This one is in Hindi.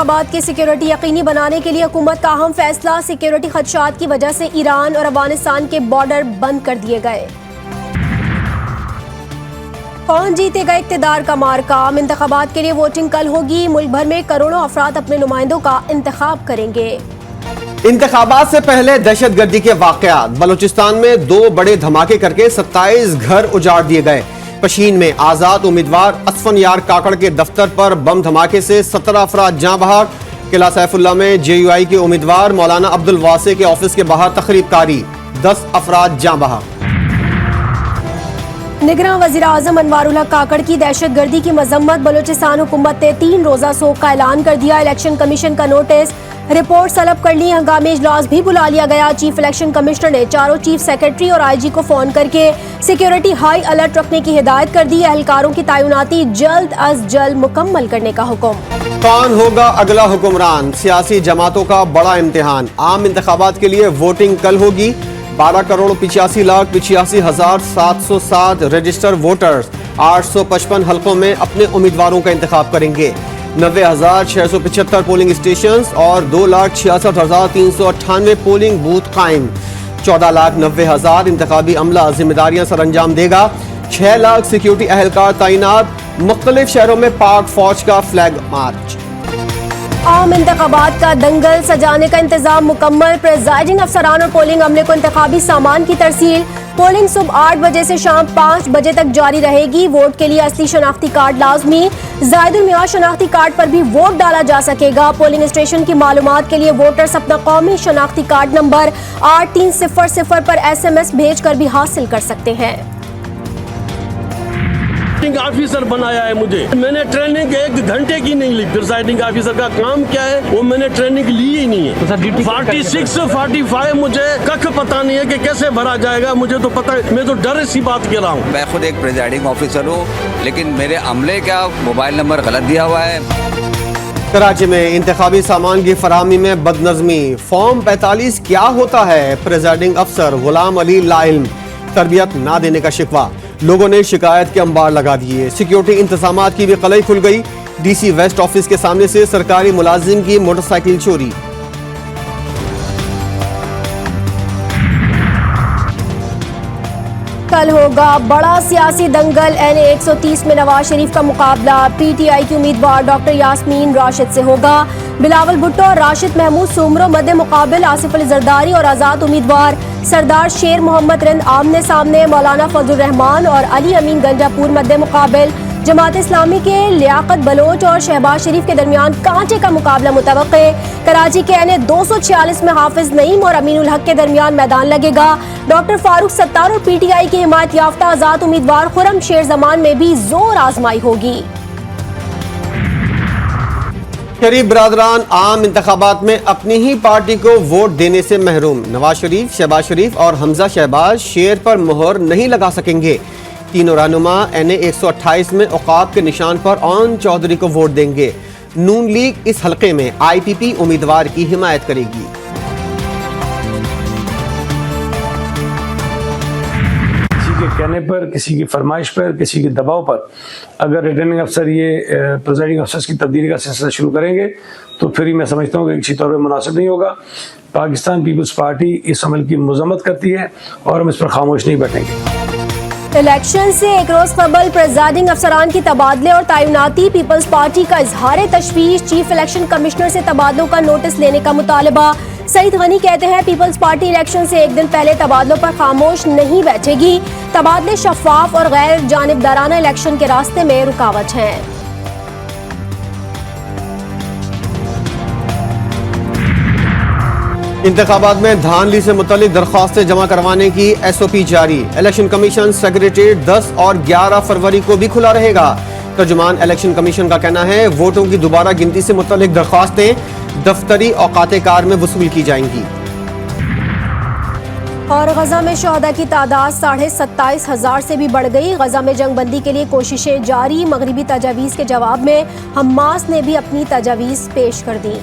इंतखाबात की सिक्योरिटी यकीनी बनाने के लिए हुकूमत का अहम फैसला। सिक्योरिटी खदशात की वजह से ईरान और अफगानिस्तान के बॉर्डर बंद कर दिए गए। कौन जीतेगा इक़्तिदार का मार्का। आम इंतखाबात के लिए वोटिंग कल होगी। मुल्क भर में करोड़ों अफराद अपने नुमाइंदों का इंतखाब करेंगे। इंतखाबात से पहले दहशतगर्दी के वाकयात। बलूचिस्तान में 2 बड़े धमाके करके 27 घर उजाड़ दिए गए। पशीन में आजाद उम्मीदवार असफन यार काकड़ के दफ्तर पर बम धमाके से 17 अफराद जाँ बहक। किला सैफुल्ला में JUI के उम्मीदवार मौलाना अब्दुल वासे के ऑफिस के बाहर तकरीबकारी, 10 अफराद जाँ बहक। निगरान वज़ीर आज़म अनवारुल हक काकड़ की दहशतगर्दी की मजम्मत। बलूचिस्तान हुकूमत ने 3 रोज़ा सोग का ऐलान कर दिया। इलेक्शन कमीशन का नोटिस, रिपोर्ट तलब कर ली। हंगामी इजलास भी बुला लिया गया। चीफ इलेक्शन कमिश्नर ने चारों चीफ सेक्रेटरी और IG को फोन करके सिक्योरिटी हाई अलर्ट रखने की हिदायत कर दी। एहलकारों की तैनाती जल्द अज जल्द मुकम्मल करने का हुक्म। कौन होगा अगला हुक्मरान। सियासी जमातों का बड़ा इम्तिहान। आम इंतखाबात के लिए वोटिंग कल होगी। 12,85,85,707 रजिस्टर वोटर्स 855 हलकों में अपने उम्मीदवारों का इंतखाब करेंगे। 90,675 पोलिंग स्टेशन और 2,66,398 पोलिंग बूथ कायम। 14,90,000 इंतखाबी अमला जिम्मेदारियां सर अंजाम देगा। 6 लाख सिक्योरिटी एहलकार तैनात। मुख्तलिफ शहरों में पाक फौज का फ्लैग मार्च। आम इंतखाबात का दंगल सजाने का इंतजाम मुकम्मल। प्रेजाइडिंग अफसरान और पोलिंग अमले को इंतखाबी सामान की तरसील। पोलिंग सुबह 8 बजे से शाम 5 बजे तक जारी रहेगी। वोट के लिए असली शनाख्ती कार्ड लाजमी। जायदुल मियाद शनाख्ती कार्ड पर भी वोट डाला जा सकेगा। पोलिंग स्टेशन की मालूमात के लिए वोटर्स अपना कौमी शनाख्ती कार्ड नंबर 8300 पर SMS भेज कर भी हासिल कर सकते हैं। ऑफिसर बनाया है मुझे। मैंने ट्रेनिंग 1 घंटे की नहीं ली। प्रिजाइडिंग ऑफिसर का काम क्या है वो मैंने ट्रेनिंग ली ही नहीं है। 46-45 मुझे कख पता नहीं है कि कैसे भरा जाएगा। मुझे तो पता है, मैं तो डर सी बात कह रहा हूँ। मैं खुद एक प्रिजाइडिंग ऑफिसर हूँ, लेकिन मेरे अमले का मोबाइल नंबर गलत दिया हुआ है। कराची में इंतखाबी सामान की फराहमी में बदनज़मी। फॉर्म 45 क्या होता है। प्रिजाइडिंग अफसर गुलाम अली लाइल्म। तरबियत ना देने का शिकवा। लोगों ने शिकायत के अंबार लगा दिए। सिक्योरिटी इंतजामात की भी कलई खुल गई। DC वेस्ट ऑफिस के सामने से सरकारी मुलाजिम की मोटरसाइकिल चोरी। कल होगा बड़ा सियासी दंगल। NA 130 में नवाज शरीफ का मुकाबला PTI की उम्मीदवार डॉक्टर यास्मीन राशिद से होगा। बिलावल भुट्टो और राशिद महमूद सुमरो मध्य मुकाबिल। आसिफ अली जरदारी और आज़ाद उम्मीदवार सरदार शेर मोहम्मद रिंद आमने सामने। मौलाना फजल रहमान और अली अमीन गंजापुर मध्य मुकाबिल। जमात इस्लामी के लियाकत बलोच और शहबाज शरीफ के दरमियान कांटे का मुकाबला मुतवक्के। कराची के NA 246 में हाफिज नईम और अमीनुल हक के दरमियान मैदान लगेगा। डॉक्टर फारूक सत्तार और PTI की हिमायत याफ्ता आजाद उम्मीदवार खुरम शेर जमान में भी जोर आजमाई होगी। शरीफ बरादरान आम इंतखाबात में अपनी ही पार्टी को वोट देने से महरूम। नवाज शरीफ, शहबाज शरीफ और हमजा शहबाज शेर पर मोहर नहीं लगा सकेंगे। तीनों रहनुमा NA 128 में औकाब के निशान पर ऑन चौधरी को वोट देंगे। नून लीग इस हलके में IPP उम्मीदवार की हिमायत करेगी। किसी के कहने पर, किसी की फरमाइश पर, किसी के दबाव पर अगर रिटर्निंग अफसर ये प्रिजाइडिंग अफसर की तब्दीली का सिलसिला शुरू करेंगे तो फिर ही मैं समझता हूँ कि किसी तौर पर मुनासिब नहीं होगा। पाकिस्तान पीपल्स पार्टी इस अमल की मजम्मत करती है और हम इस पर खामोश नहीं बैठेंगे। इलेक्शन से एक रोज कबल प्रेजाइडिंग अफसरान की तबादले और तैनाती। पीपल्स पार्टी का इजहार तशवीश। चीफ इलेक्शन कमिश्नर से तबादलों का नोटिस लेने का मुतालबा। सईद गनी कहते हैं पीपल्स पार्टी इलेक्शन से एक दिन पहले तबादलों पर खामोश नहीं बैठेगी। तबादले शफाफ और गैर जानिबदाराना इलेक्शन के रास्ते में रुकावट हैं। इंतखाबात में धांधली से मुतल्लिक दरख्वास्तें जमा करवाने की SOP जारी। इलेक्शन कमीशन सेक्रेटेरिएट 10 और 11 फरवरी को भी खुला रहेगा। तर्जुमान इलेक्शन कमीशन का कहना है वोटों की दोबारा गिनती से मुतल्लिक दरख्वास्तें दफ्तरी औकात कार में वसूल की जाएंगी। और गजा में शहदा की तादाद 27,500 से भी बढ़ गई। गजा में जंगबंदी के लिए कोशिशें जारी। मगरिबी तजावीज़ के जवाब में हमास ने भी अपनी तजावीज़ पेश कर दी।